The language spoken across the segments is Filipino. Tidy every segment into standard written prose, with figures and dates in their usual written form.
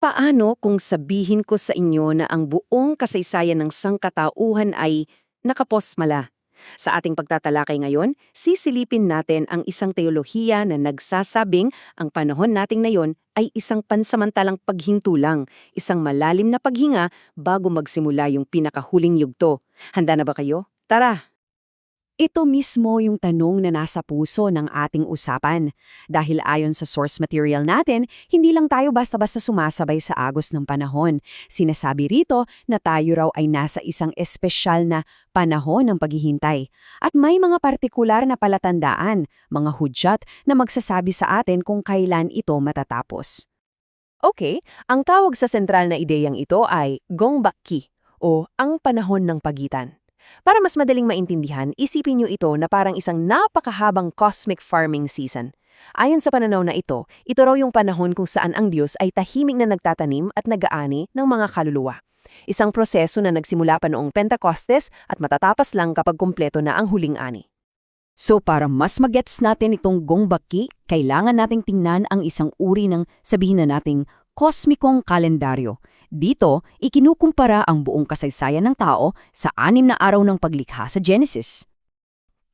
Paano kung sabihin ko sa inyo na ang buong kasaysayan ng sangkatauhan ay nakaposmala? Sa ating pagtatalakay ngayon, sisilipin natin ang isang teolohiya na nagsasabing ang panahon nating ngayon ay isang pansamantalang paghinto lang, isang malalim na paghinga bago magsimula yung pinakahuling yugto. Handa na ba kayo? Tara! Ito mismo yung tanong na nasa puso ng ating usapan. Dahil ayon sa source material natin, hindi lang tayo basta-basta sumasabay sa agos ng panahon. Sinasabi rito na tayo raw ay nasa isang espesyal na panahon ng paghihintay. At may mga partikular na palatandaan, mga hudyat na magsasabi sa atin kung kailan ito matatapos. Okay, ang tawag sa sentral na ideyang ito ay Gongbakki o ang panahon ng pagitan. Para mas madaling maintindihan, isipin niyo ito na parang isang napakahabang cosmic farming season. Ayon sa pananaw na ito raw yung panahon kung saan ang Diyos ay tahimik na nagtatanim at nag-aani ng mga kaluluwa. Isang proseso na nagsimula pa noong Pentecostes at matatapas lang kapag kumpleto na ang huling ani. So para mas magets natin itong Gongbakki, kailangan nating tingnan ang isang uri ng sabihin na nating kosmikong kalendaryo. Dito, ikinukumpara ang buong kasaysayan ng tao sa 6 na araw ng paglikha sa Genesis.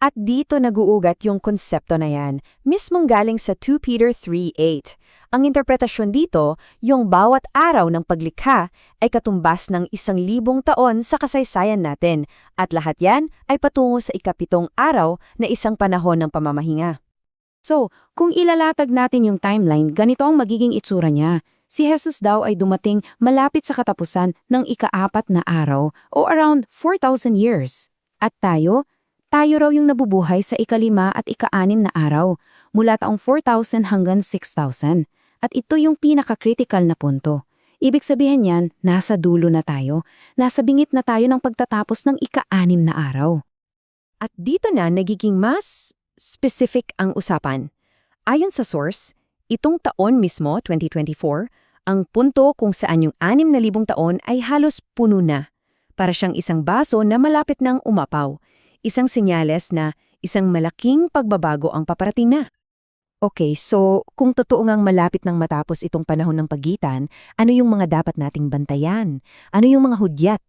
At dito naguugat yung konsepto na yan, mismong galing sa 2 Peter 3:8. Ang interpretasyon dito, yung bawat araw ng paglikha ay katumbas ng 1,000 taon sa kasaysayan natin, at lahat yan ay patungo sa ika-7 araw na isang panahon ng pamamahinga. So, kung ilalatag natin yung timeline, ganito ang magiging itsura niya. Si Jesus daw ay dumating malapit sa katapusan ng ika-4 na araw o around 4,000 years. At tayo raw yung nabubuhay sa ika-5 at ika-6 na araw, mula taong 4,000 hanggang 6,000. At ito yung pinaka-critical na punto. Ibig sabihin yan, nasa dulo na tayo, nasa bingit na tayo ng pagtatapos ng ika-6 na araw. At dito na nagiging mas specific ang usapan. Ayon sa source, itong taon mismo, 2024, ang punto kung saan yung 6,000 taon ay halos puno na. Para siyang isang baso na malapit ng umapaw. Isang senyales na isang malaking pagbabago ang paparating na. Okay, so kung totoo ngang malapit nang matapos itong panahon ng pagitan, ano yung mga dapat nating bantayan? Ano yung mga hudyat?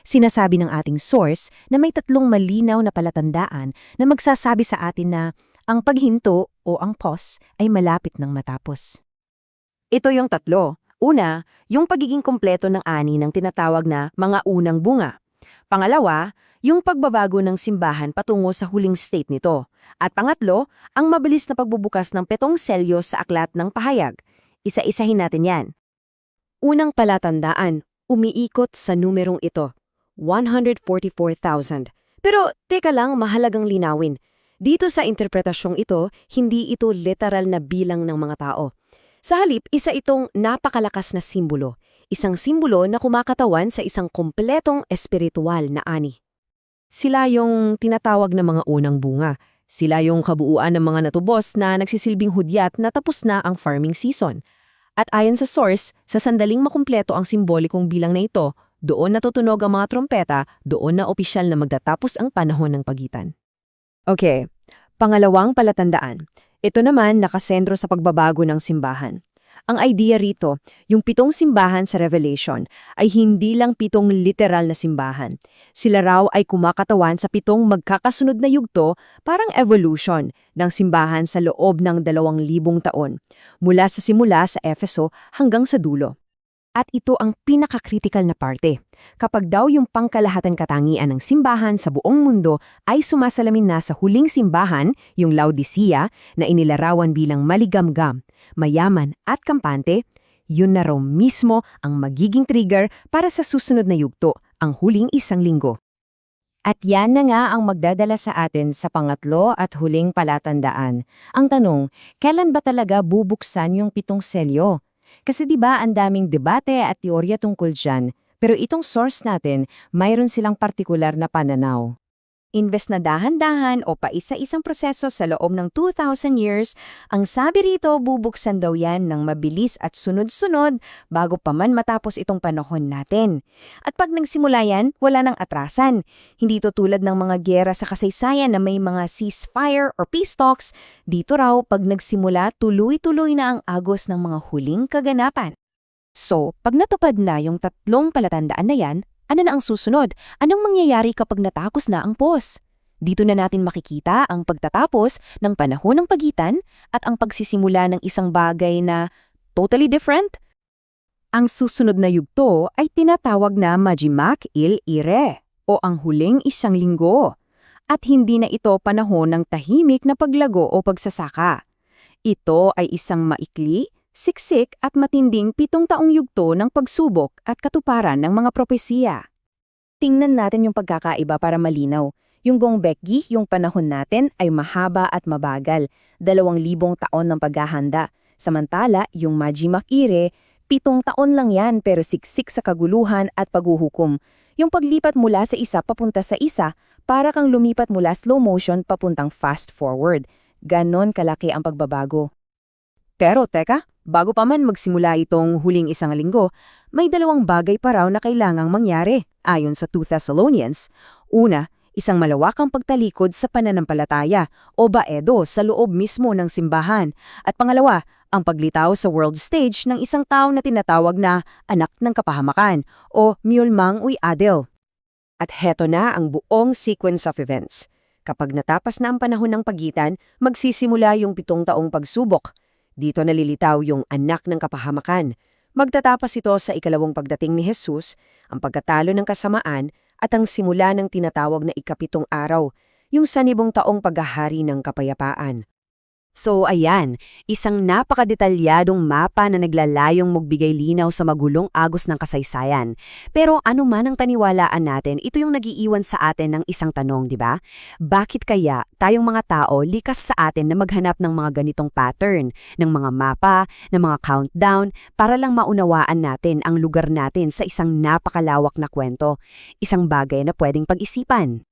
Sinasabi ng ating source na may 3 malinaw na palatandaan na magsasabi sa atin na ang paghinto o ang pause ay malapit nang matapos. Ito yung 3. Una, yung pagiging kumpleto ng ani ng tinatawag na mga unang bunga. Pangalawa, yung pagbabago ng simbahan patungo sa huling state nito. At pangatlo, ang mabilis na pagbubukas ng 7 selyo sa aklat ng pahayag. Isa-isahin natin yan. Unang palatandaan, umiikot sa numerong ito, 144,000. Pero teka lang, mahalagang linawin. Dito sa interpretasyong ito, hindi ito literal na bilang ng mga tao. Sa halip, isa itong napakalakas na simbolo. Isang simbolo na kumakatawan sa isang kompletong espiritual na ani. Sila yung tinatawag na mga unang bunga. Sila yung kabuuan ng mga natubos na nagsisilbing hudyat na tapos na ang farming season. At ayon sa source, sa sandaling makumpleto ang simbolikong bilang na ito, doon natutunog ang mga trompeta, doon na opisyal na magtatapos ang panahon ng pagitan. Okay, pangalawang palatandaan. Ito naman nakasentro sa pagbabago ng simbahan. Ang idea rito, yung 7 simbahan sa Revelation ay hindi lang 7 literal na simbahan. Sila raw ay kumakatawan sa 7 magkakasunod na yugto, parang evolution ng simbahan sa loob ng 2,000 taon, mula sa simula sa Efeso hanggang sa dulo. At ito ang pinaka-critical na parte. Kapag daw yung pangkalahatan katangian ng simbahan sa buong mundo ay sumasalamin na sa huling simbahan, yung Laodicea, na inilarawan bilang maligamgam, mayaman at kampante, yun na raw mismo ang magiging trigger para sa susunod na yugto, ang huling 1 linggo. At yan na nga ang magdadala sa atin sa pangatlo at huling palatandaan. Ang tanong, kailan ba talaga bubuksan yung 7 selyo? Kasi 'di ba ang daming debate at teorya tungkol diyan, pero itong source natin, mayroon silang partikular na pananaw. Imbes na dahan-dahan o paisa-isang proseso sa loob ng 2,000 years, ang sabi rito bubuksan daw yan ng mabilis at sunod-sunod bago pa man matapos itong panahon natin. At pag nagsimula yan, wala nang atrasan. Hindi to tulad ng mga giyera sa kasaysayan na may mga ceasefire or peace talks. Dito raw, pag nagsimula, tuloy-tuloy na ang agos ng mga huling kaganapan. So, pag natupad na yung tatlong palatandaan na yan, ano na ang susunod? Anong mangyayari kapag natapos na ang pause? Dito na natin makikita ang pagtatapos ng panahon ng pagitan at ang pagsisimula ng isang bagay na totally different. Ang susunod na yugto ay tinatawag na Majimak il Ire o ang huling isang linggo. At hindi na ito panahon ng tahimik na paglago o pagsasaka. Ito ay isang maikli, siksik at matinding 7 taong yugto ng pagsubok at katuparan ng mga propesiya. Tingnan natin yung pagkakaiba para malinaw. Yung Gongbekgi, yung panahon natin, ay mahaba at mabagal, 2,000 taon ng paghahanda. Samantala, yung Majimak Ire, 7 taon lang yan pero siksik sa kaguluhan at paghuhukom. Yung paglipat mula sa isa papunta sa isa, para kang lumipat mula slow motion papuntang fast forward. Ganon kalaki ang pagbabago. Pero teka, bago pa man magsimula itong huling isang linggo, may 2 bagay pa raw na kailangang mangyari, ayon sa 2 Thessalonians. Una, isang malawakang pagtalikod sa pananampalataya o baedo sa loob mismo ng simbahan. At pangalawa, ang paglitaw sa world stage ng isang tao na tinatawag na anak ng kapahamakan o Myulmang Uy Adil. At heto na ang buong sequence of events. Kapag natapas na ang panahon ng pagitan, magsisimula yung 7 taong pagsubok. Dito nalilitaw yung anak ng kapahamakan. Magtatapas ito sa ikalawang pagdating ni Jesus, ang pagkatalo ng kasamaan at ang simula ng tinatawag na ika-7 araw, yung 1,000 taong paghahari ng kapayapaan. So ayan, isang napakadetalyadong mapa na naglalayong magbigay linaw sa magulong agos ng kasaysayan. Pero ano man ang taniwalaan natin, ito yung nagiiwan sa atin ng isang tanong, di ba? Bakit kaya tayong mga tao likas sa atin na maghanap ng mga ganitong pattern, ng mga mapa, ng mga countdown, para lang maunawaan natin ang lugar natin sa isang napakalawak na kwento? Isang bagay na pwedeng pag-isipan.